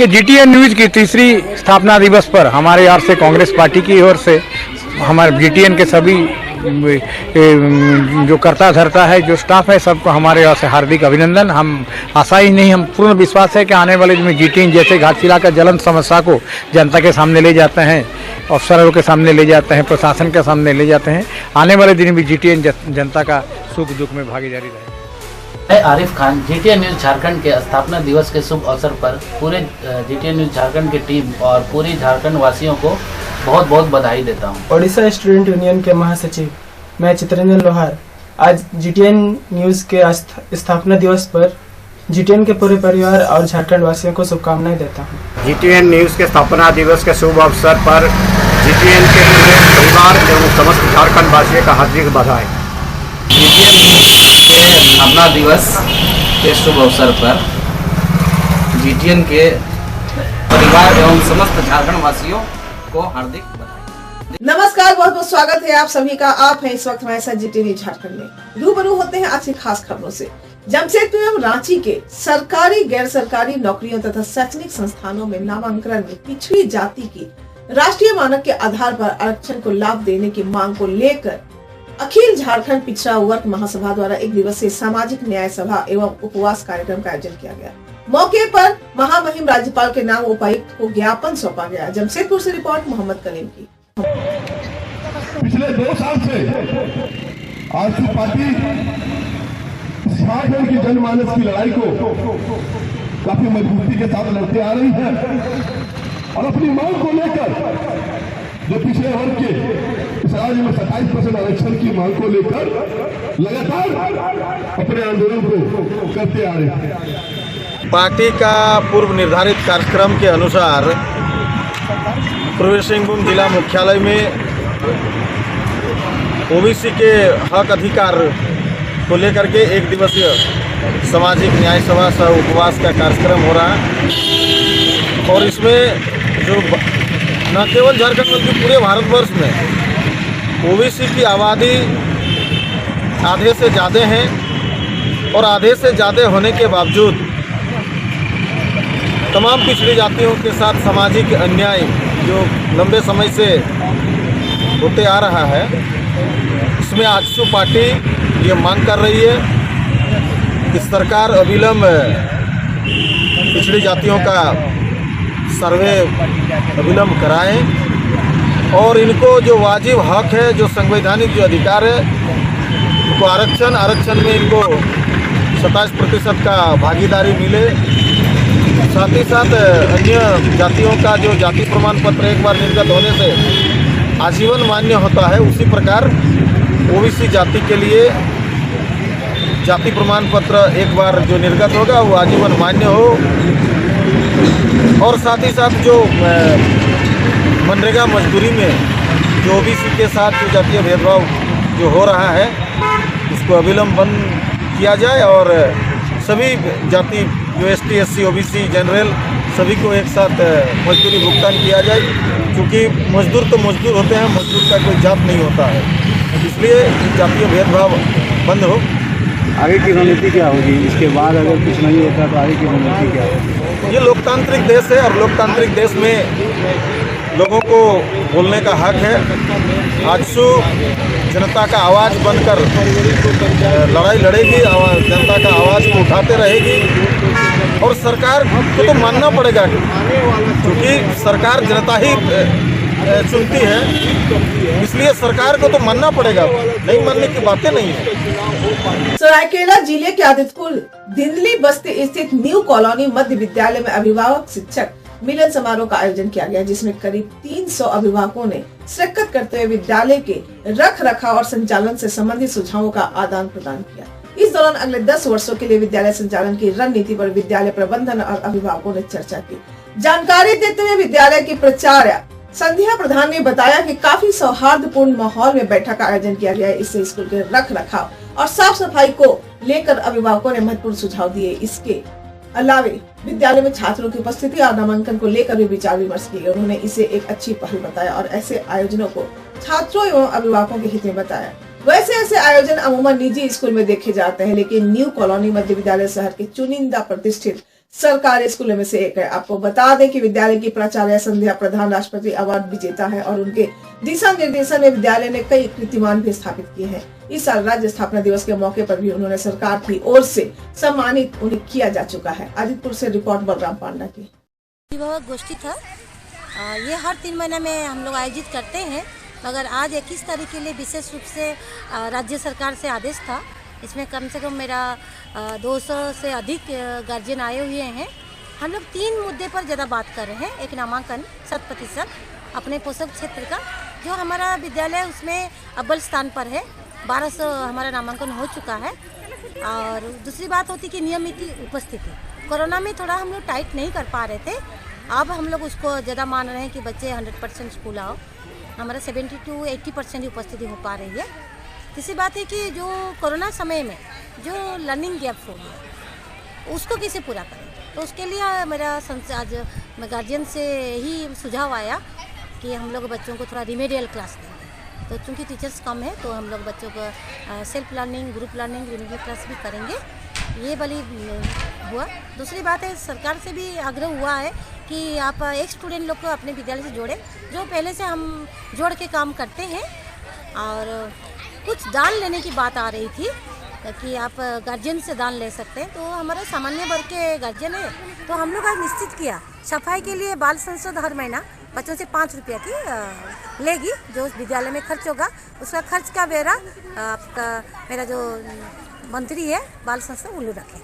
कि GTN news की तीसरी स्थापना दिवस पर हमारे ओर से कांग्रेस पार्टी की ओर से हमारे जीटीएन के सभी जो करता धरता है, जो स्टाफ है, सबको हमारे ओर से हार्दिक अभिनंदन। हम आशा ही नहीं, हम पूर्ण विश्वास है कि आने वाले दिन में जीटीएन जैसे घाटशिला का ज्वलंत समस्या को जनता के सामने ले जाते हैं, अफसरों के सामने ले जाते हैं, प्रशासन के सामने ले जाते हैं। आने वाले दिन भी जीटीएन जनता का सुख दुख में भागीदारी रहे। आरिफ खान, जीटीएन न्यूज झारखंड के स्थापना दिवस के शुभ अवसर पर पूरे जीटीएन न्यूज झारखंड की टीम और पूरी झारखंड वासियों को बहुत बहुत बधाई देता हूं। ओडिशा स्टूडेंट यूनियन के महासचिव मैं चित्रंजन लोहार आज जीटीएन न्यूज के स्थापना दिवस पर जीटीएन के पूरे परिवार और झारखंड वासियों को शुभकामनाएं देता हूं। जीटीएन न्यूज के स्थापना दिवस के शुभ अवसर पर जीटीएन के पूरे परिवार एवं समस्त झारखंड वासियों का हार्दिक बधाई। स्थापना दिवस के शुभ अवसर पर जीटीएन के परिवार एवं समस्त झारखंड वासियों को हार्दिक बधाई। नमस्कार, बहुत बहुत स्वागत है आप सभी का। आप हैं इस वक्त हमारे साथ जीटीएन न्यूज झारखंड में। रूबरू होते हैं आज की खास खबरों से। जमशेदपुर एवं रांची के सरकारी गैर सरकारी नौकरियों तथा शैक्षणिक संस्थानों में नामांकन में पिछड़ी जाति की राष्ट्रीय मानक के आधार पर आरक्षण को लाभ देने की मांग को लेकर अखिल झारखंड पिछड़ा वर्ग महासभा द्वारा एक दिवसीय सामाजिक न्याय सभा एवं उपवास कार्यक्रम का आयोजन किया गया। मौके पर महामहिम राज्यपाल के नाम उपायुक्त को ज्ञापन सौंपा गया। जमशेदपुर से रिपोर्ट मोहम्मद कलीम की। पिछले 2 साल से आरसी पार्टी झारखंड की जनमानस की लड़ाई को काफी मजबूती के साथ लड़ते आ रही है और अपनी मांग को लेकर जो पिछले वर्ग के इस राज्य में 27% आरक्षण की मांग को लेकर लगातार अपने आंदोलन को करते आ रहे हैं। पार्टी का पूर्व निर्धारित कार्यक्रम के अनुसार पूर्वी सिंहभूम जिला मुख्यालय में ओबीसी के हक अधिकार को लेकर के एक दिवसीय सामाजिक न्याय सभा सह उपवास का कार्यक्रम हो रहा है और इसमें जो न केवल झारखंड बल्कि पूरे भारतवर्ष में ओबीसी की आबादी आधे से ज़्यादा है और आधे से ज़्यादा होने के बावजूद तमाम पिछड़ी जातियों के साथ सामाजिक अन्याय जो लंबे समय से होते आ रहा है, इसमें आजसू पार्टी ये मांग कर रही है कि सरकार अविलंब पिछड़ी जातियों का सर्वे अविलंब कराएं और इनको जो वाजिब हक है, जो संवैधानिक जो अधिकार है, उनको आरक्षण में इनको 27% का भागीदारी मिले। साथ ही साथ अन्य जातियों का जो जाति प्रमाण पत्र एक बार निर्गत होने से आजीवन मान्य होता है, उसी प्रकार ओबीसी जाति के लिए जाति प्रमाण पत्र एक बार जो निर्गत होगा वो आजीवन मान्य हो और साथ ही साथ जो मनरेगा मजदूरी में जो ओबीसी के साथ जो जातीय भेदभाव जो हो रहा है उसको अविलंब बंद किया जाए और सभी जाति जो एसटी, एससी, ओबीसी, जनरल सभी को एक साथ मजदूरी भुगतान किया जाए, क्योंकि मजदूर तो मजदूर होते हैं, मजदूर का कोई जात नहीं होता है, इसलिए जातीय भेदभाव बंद हो। आगे की रणनीति क्या होगी? इसके बाद अगर कुछ नहीं होता तो आगे की रणनीति क्या होगी? ये लोकतांत्रिक देश है और लोकतांत्रिक देश में लोगों को बोलने का हक है। आजसू जनता का आवाज़ बनकर लड़ाई लड़ेगी, जनता का आवाज़ को उठाते रहेगी और सरकार को तो मानना पड़ेगा, क्योंकि सरकार जनता ही चुनती है, इसलिए सरकार को तो मानना पड़ेगा, नहीं मानने की बातें नहीं है। सरायकेला जिले के आदित्यपुर धिंदली बस्ती स्थित न्यू कॉलोनी मध्य विद्यालय में अभिभावक शिक्षक मिलन समारोह का आयोजन किया गया, जिसमें करीब 300 अभिभावकों ने शिरकत करते हुए विद्यालय के रख रखाव और संचालन से संबंधित सुझावों का आदान प्रदान किया। इस दौरान अगले 10 वर्षों के लिए विद्यालय संचालन की रणनीति पर विद्यालय प्रबंधन और अभिभावकों ने चर्चा की। जानकारी देते हुए विद्यालय की प्राचार्य संध्या प्रधान ने बताया कि काफी सौहार्दपूर्ण माहौल में बैठक का आयोजन किया गया है। इससे स्कूल के रख रखाव और साफ सफाई को लेकर अभिभावकों ने महत्वपूर्ण सुझाव दिए। इसके अलावे विद्यालय में छात्रों की उपस्थिति और नामांकन को लेकर भी विचार विमर्श किए। उन्होंने इसे एक अच्छी पहल बताया और ऐसे आयोजनों को छात्रों एवं अभिभावकों के हित में बताया। वैसे ऐसे आयोजन अमूमन निजी स्कूल में देखे जाते हैं, लेकिन न्यू कॉलोनी मध्य विद्यालय शहर के चुनिंदा प्रतिष्ठित सरकारी स्कूलों में से एक है। आपको बता दें कि विद्यालय की प्राचार्य संध्या प्रधान राष्ट्रपति अवार्ड विजेता है और उनके दिशा निर्देशन में विद्यालय ने कई कीर्तिमान भी स्थापित किए हैं। इस साल राज्य स्थापना दिवस के मौके पर भी उन्होंने सरकार की ओर से सम्मानित उन्हें किया जा चुका है। आदित्यपुर से रिपोर्ट बलराम पांडा की। गोष्ठी था, ये हर 3 महीने में हम लोग आयोजित करते हैं, मगर आज 21 तारीख के लिए विशेष रूप से राज्य सरकार से आदेश था। इसमें कम से कम मेरा 200 से अधिक गार्जियन आए हुए हैं। हम लोग 3 मुद्दे पर ज़्यादा बात कर रहे हैं। एक नामांकन 100% अपने पोषक क्षेत्र का, जो हमारा विद्यालय उसमें अव्वल स्थान पर है, 1200 हमारा नामांकन हो चुका है। और दूसरी बात होती कि नियमित उपस्थिति, कोरोना में थोड़ा हम लोग टाइट नहीं कर पा रहे थे, अब हम लोग उसको ज़्यादा मान रहे हैं कि बच्चे 100% स्कूल आओ। हमारा 70 to 80% उपस्थिति हो पा रही है। तीसरी बात है कि जो कोरोना समय में जो लर्निंग गैप हो गया उसको कैसे पूरा करें, तो उसके लिए मेरा आज गार्जियन से ही सुझाव आया कि हम लोग बच्चों को थोड़ा रिमेडियल क्लास देंगे। तो चूँकि टीचर्स कम है तो हम लोग बच्चों को self learning, group learning, remedial class भी करेंगे, ये वाली हुआ। दूसरी बात है, सरकार से भी आग्रह हुआ है कि आप एक स्टूडेंट लोग को अपने विद्यालय से जोड़ें, जो पहले से हम जोड़ के काम करते हैं। और कुछ दान लेने की बात आ रही थी कि आप गार्जियन से दान ले सकते हैं, तो हमारे सामान्य वर्ग के गार्जियन है, तो हम लोग आज निश्चित किया सफाई के लिए बाल संसद हर महीना बच्चों से 5 रुपया की लेगी, जो उस विद्यालय में खर्च होगा उसका खर्च का ब्यौरा आपका मेरा जो मंत्री है बाल संसद उल्लू रखें।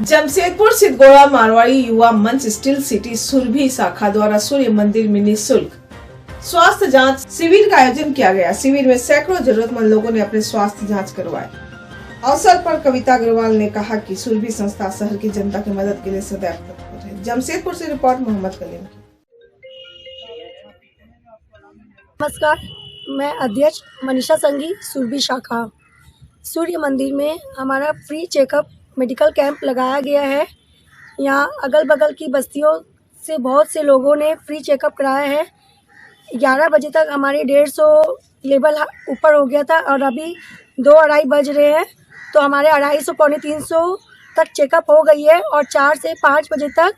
जमशेदपुर सिद्धगोड़ा मारवाड़ी युवा मंच स्टील सिटी सुरभि शाखा द्वारा सूर्य मंदिर में निःशुल्क स्वास्थ्य जांच शिविर का आयोजन किया गया। शिविर में सैकड़ों जरूरतमंद लोगों ने अपने स्वास्थ्य जांच करवाए। अवसर पर कविता अग्रवाल ने कहा कि सुरभि संस्था शहर की जनता की मदद के लिए सदैव तत्पर है। जमशेदपुर से रिपोर्ट मोहम्मद कलीम। नमस्कार, मैं अध्यक्ष मनीषा संघी, सुरभि शाखा। सूर्य मंदिर में हमारा फ्री चेकअप मेडिकल कैंप लगाया गया है। यहाँ अगल बगल की बस्तियों से बहुत से लोगों ने फ्री चेकअप कराया है। 11 बजे तक हमारे 150 लेवल ऊपर हो गया था और अभी 2-2:30 बज रहे हैं, तो हमारे 250 पौने 300 तक चेकअप हो गई है और 4 से 5 बजे तक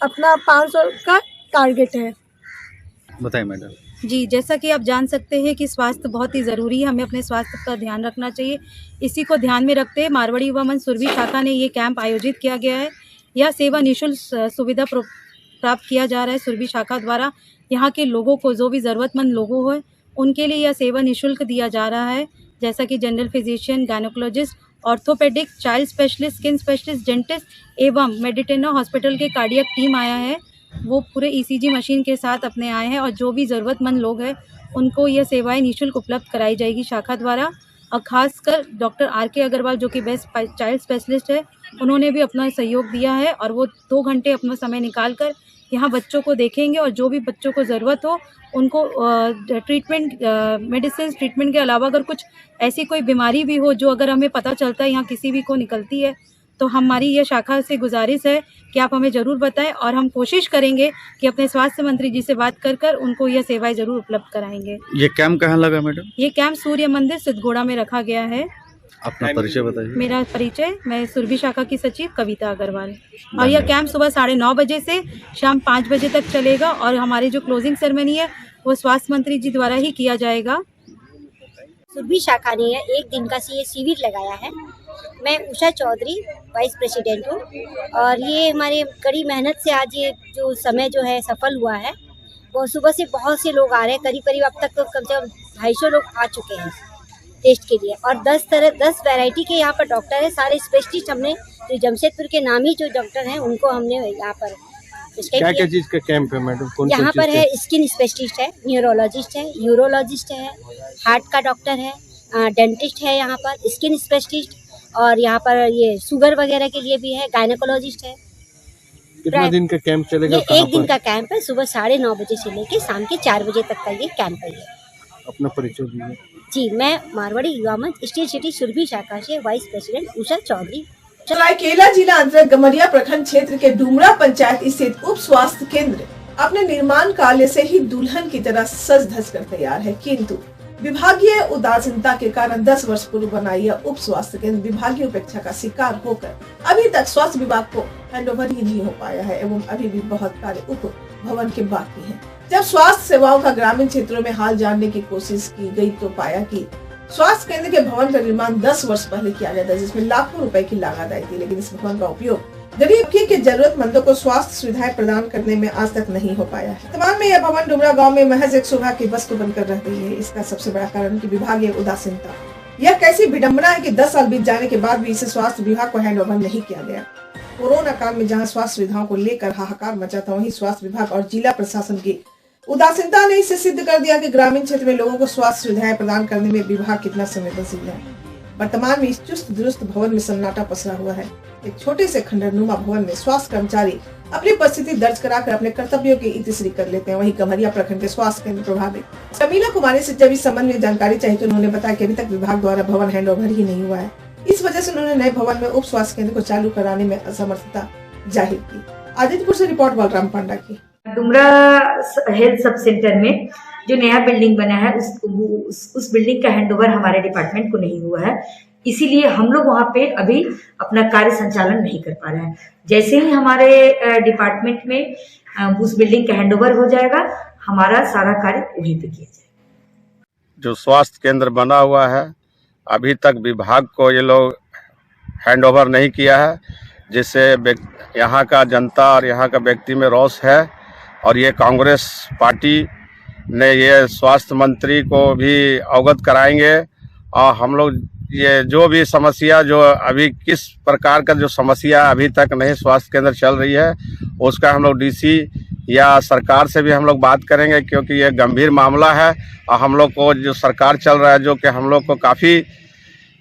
अपना 500 का टारगेट है। बताइए मैडम। जी, जैसा कि आप जान सकते हैं कि स्वास्थ्य बहुत ही ज़रूरी है, हमें अपने स्वास्थ्य का ध्यान रखना चाहिए। इसी को ध्यान में रखते हुए मारवाड़ी युवा मंच सुरभि शाखा ने ये कैंप आयोजित किया गया है। यह सेवा निःशुल्क सुविधा प्राप्त किया जा रहा है सुरभि शाखा द्वारा। यहाँ के लोगों को, जो भी ज़रूरतमंद लोगों हो, उनके लिए यह सेवा निःशुल्क दिया जा रहा है, जैसा कि general physician, gynaecologist, orthopaedic, child specialist, skin specialist, dentist एवं मेडिटेना हॉस्पिटल के कार्डियक टीम आया है। वो पूरे ECG मशीन के साथ अपने आए हैं और जो भी ज़रूरतमंद लोग हैं उनको ये सेवाएं निःशुल्क उपलब्ध कराई जाएगी शाखा द्वारा। और ख़ासकर डॉक्टर RK अग्रवाल, जो कि बेस्ट चाइल्ड स्पेशलिस्ट है, उन्होंने भी अपना सहयोग दिया है और वो 2 घंटे अपना समय निकालकर यहाँ बच्चों को देखेंगे और जो भी बच्चों को ज़रूरत हो उनको ट्रीटमेंट, मेडिसिन ट्रीटमेंट के अलावा अगर कुछ ऐसी कोई बीमारी भी हो जो अगर हमें पता चलता है यहाँ किसी भी को निकलती है, तो हमारी ये शाखा से गुजारिश है कि आप हमें ज़रूर बताएं और हम कोशिश करेंगे कि अपने स्वास्थ्य मंत्री जी से बात कर उनको यह सेवाएं ज़रूर उपलब्ध कराएंगे। ये कैंप कहाँ लगा मैडम? ये कैंप सूर्य मंदिर सिद्धगोड़ा में रखा गया है। अपना परिचय बताइए। मेरा परिचय, मैं सुरभि शाखा की सचिव कविता अग्रवाल। और यह कैंप सुबह 9:30 बजे से शाम 5 बजे तक चलेगा और हमारी जो क्लोजिंग सेरेमनी है वो स्वास्थ्य मंत्री जी द्वारा ही किया जाएगा। सुरभि शाखा ने एक दिन का शिविर लगाया है। मैं उषा चौधरी वाइस प्रेसिडेंट हूँ और ये हमारे कड़ी मेहनत से आज ये जो समय जो है सफल हुआ है। वो सुबह से बहुत से लोग आ रहे हैं, करीब अब तक तो कम से कम 250 लोग आ चुके हैं टेस्ट के लिए और 10 वैरायटी के यहाँ पर डॉक्टर है। सारे स्पेशलिस्ट हमने जो जमशेदपुर के नामी जो डॉक्टर हैं उनको हमने यहाँ पर क्या चीज़ का कैंप है मैडम? यहाँ पर है स्किन स्पेशलिस्ट है, न्यूरोलॉजिस्ट है, यूरोलॉजिस्ट है, हार्ट का डॉक्टर है, डेंटिस्ट है यहाँ पर, स्किन स्पेशलिस्ट, और यहाँ पर ये शुगर वगैरह के लिए भी है, गायनोकोलॉजिस्ट है। कितना दिन का कैंप चलेगा? ये 1 दिन का कैंप है, सुबह 9:30 बजे से लेके शाम के 4 बजे तक का ये कैंप है। अपना परिचय दीजिए। जी, मैं मारवाड़ी युवा मंच स्टील सिटी सुरभि शाखा से वाइस प्रेसिडेंट उषा चौधरी। सरायकेला जिला अंतर्गत गमरिया प्रखंड क्षेत्र के डुमरा पंचायत स्थित उप स्वास्थ्य केंद्र अपने निर्माण कार्य से ही दुल्हन की तरह सज धज कर तैयार है, किंतु विभागीय उदासीनता के कारण 10 वर्ष पूर्व बना यह उप स्वास्थ्य केंद्र विभागीय उपेक्षा का शिकार होकर अभी तक स्वास्थ्य विभाग को हैंडओवर ही नहीं हो पाया है एवं अभी भी बहुत कार्य उप भवन के बाकी हैं। जब स्वास्थ्य सेवाओं का ग्रामीण क्षेत्रों में हाल जानने की कोशिश की गई तो पाया कि स्वास्थ्य केंद्र के भवन का निर्माण 10 वर्ष पहले किया गया था, जिसमें लाखों रुपए की लागत आई थी, लेकिन इस भवन का उपयोग गरीब के जरूरतमंदों को स्वास्थ्य सुविधाएं प्रदान करने में आज तक नहीं हो पाया है। वर्तमान में यह भवन डुमरा गांव में महज एक शोभा की वस्तु बनकर रह गई है। इसका सबसे बड़ा कारण की विभागीय उदासीनता। यह कैसी विडम्बना है कि 10 साल बीत जाने के बाद भी इसे स्वास्थ्य विभाग को हैंड ओवर नहीं किया गया। कोरोना काल में जहां स्वास्थ्य सुविधाओं को लेकर हाहाकार मचा था, वहीं स्वास्थ्य विभाग और जिला प्रशासन की उदासीनता ने इसे सिद्ध कर दिया कि ग्रामीण क्षेत्र में लोगों को स्वास्थ्य सुविधाएं प्रदान करने में विभाग कितना संवेदनशील है। वर्तमान में इस चुस्त दुरुस्त भवन में सन्नाटा पसरा हुआ है। एक छोटे से खंडरनुमा भवन में स्वास्थ्य कर्मचारी अपनी उपस्थिति दर्ज कराकर अपने कर्तव्यों की इतिश्री कर लेते हैं। वहीं कमरिया प्रखंड के स्वास्थ्य केंद्र प्रभावित कमीला कुमारी से जब इस संबंध में जानकारी चाहिए तो उन्होंने बताया कि अभी तक विभाग द्वारा भवन हैंड ओवर ही नहीं हुआ है। इस वजह से उन्होंने नए भवन में उप स्वास्थ्य केंद्र को चालू कराने में असमर्थता जाहिर की। आदित्यपुर से रिपोर्ट बलराम पांडा की। डुमरा हेल्थ सब सेंटर में जो नया बिल्डिंग बना है उस बिल्डिंग का हैंडओवर हमारे डिपार्टमेंट को नहीं हुआ है, इसीलिए हम लोग वहाँ पे अभी अपना कार्य संचालन नहीं कर पा रहे हैं। जैसे ही हमारे डिपार्टमेंट में उस बिल्डिंग का हैंडओवर हो जाएगा, हमारा सारा कार्य वहीं पे किया जाएगा। जो स्वास्थ्य केंद्र बना हुआ है अभी तक विभाग को ये लोग हैंडओवर नहीं किया है, जिससे यहाँ का जनता और यहाँ का व्यक्ति में रोष है। और ये कांग्रेस पार्टी ने ये स्वास्थ्य मंत्री को भी अवगत कराएंगे और हम लोग ये जो भी समस्या जो अभी किस प्रकार का जो समस्या अभी तक नहीं स्वास्थ्य केंद्र चल रही है उसका हम लोग डीसी या सरकार से भी हम लोग बात करेंगे, क्योंकि ये गंभीर मामला है और हम लोग को जो सरकार चल रहा है जो कि हम लोग को काफ़ी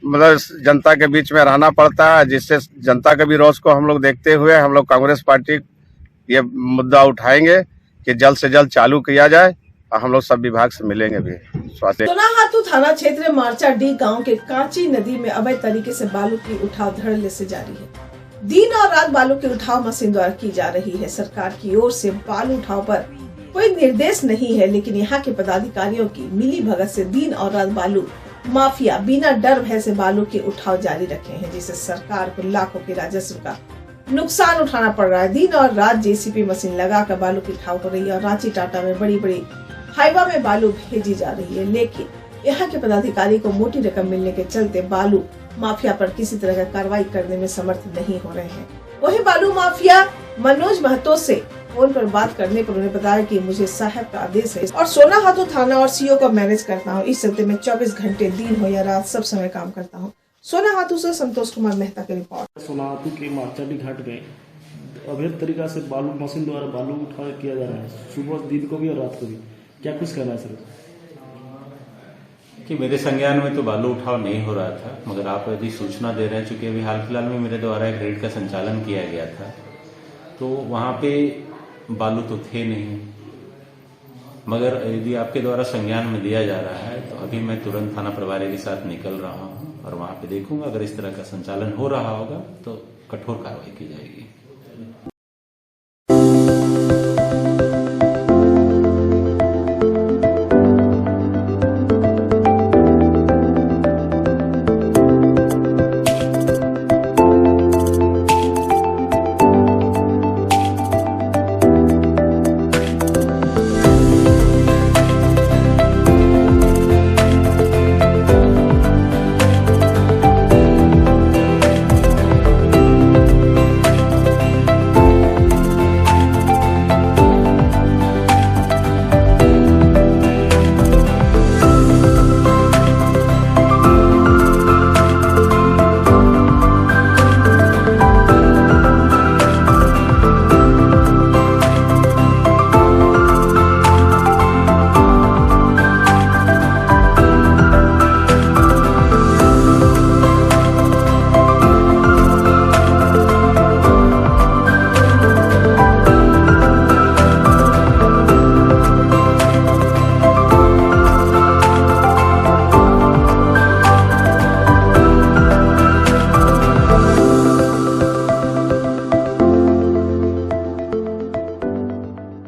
मतलब जनता के बीच में रहना पड़ता है, जिससे जनता के भी रोष को हम लोग देखते हुए हम लोग कांग्रेस पार्टी ये मुद्दा उठाएंगे कि जल्द से जल्द चालू किया जाए और हम लोग सब विभाग से मिलेंगे भी। स्वास्थ्य सोनाहातू थाना क्षेत्र मार्चा डी गांव के कांची नदी में अवैध तरीके से बालू की उठाव धड़ल्ले से जारी है। दिन और रात बालू की उठाव मशीन द्वारा की जा रही है। सरकार की ओर से बालू उठाव पर कोई निर्देश नहीं है, लेकिन यहाँ के पदाधिकारियों की मिली भगत से दिन और रात बालू माफिया बिना डर भय से बालू के उठाव जारी रखे हैं, जिससे सरकार को लाखों के राजस्व का नुकसान उठाना पड़ रहा है। दिन और रात जेसीबी मशीन लगाकर बालू की उठाव हो रही है और रांची टाटा में बड़ी बड़ी हाईवा में बालू भेजी जा रही है, लेकिन यहाँ के पदाधिकारी को मोटी रकम मिलने के चलते बालू माफिया पर किसी तरह का कार्रवाई करने में समर्थ नहीं हो रहे हैं। वही बालू माफिया मनोज महतो से फोन पर बात करने पर उन्हें बताया कि मुझे साहब का आदेश है और सोनाहातू थाना और सीओ को मैनेज करता हूँ। इस चलते मैं 24 घंटे दिन हो या रात सब समय काम करता हूँ। सोनाहातू से संतोष कुमार मेहता की रिपोर्ट। सोनाहातू के मार्चाडी घाट में अवैध तरीका से बालू मशीन द्वारा बालू उठा किया जा रहा है, सुबह दिन को भी और रात को भी। क्या कुछ कहना है सर? कि मेरे संज्ञान में तो बालू उठाव नहीं हो रहा था, मगर आप यदि सूचना दे रहे हैं, चूंकि अभी हाल फिलहाल में मेरे द्वारा एक रेड का संचालन किया गया था तो वहाँ पे बालू तो थे नहीं, मगर यदि आपके द्वारा संज्ञान में दिया जा रहा है तो अभी मैं तुरंत थाना प्रभारी के साथ निकल रहा हूँ और वहाँ पे देखूंगा, अगर इस तरह का संचालन हो रहा होगा तो कठोर कार्रवाई की जाएगी।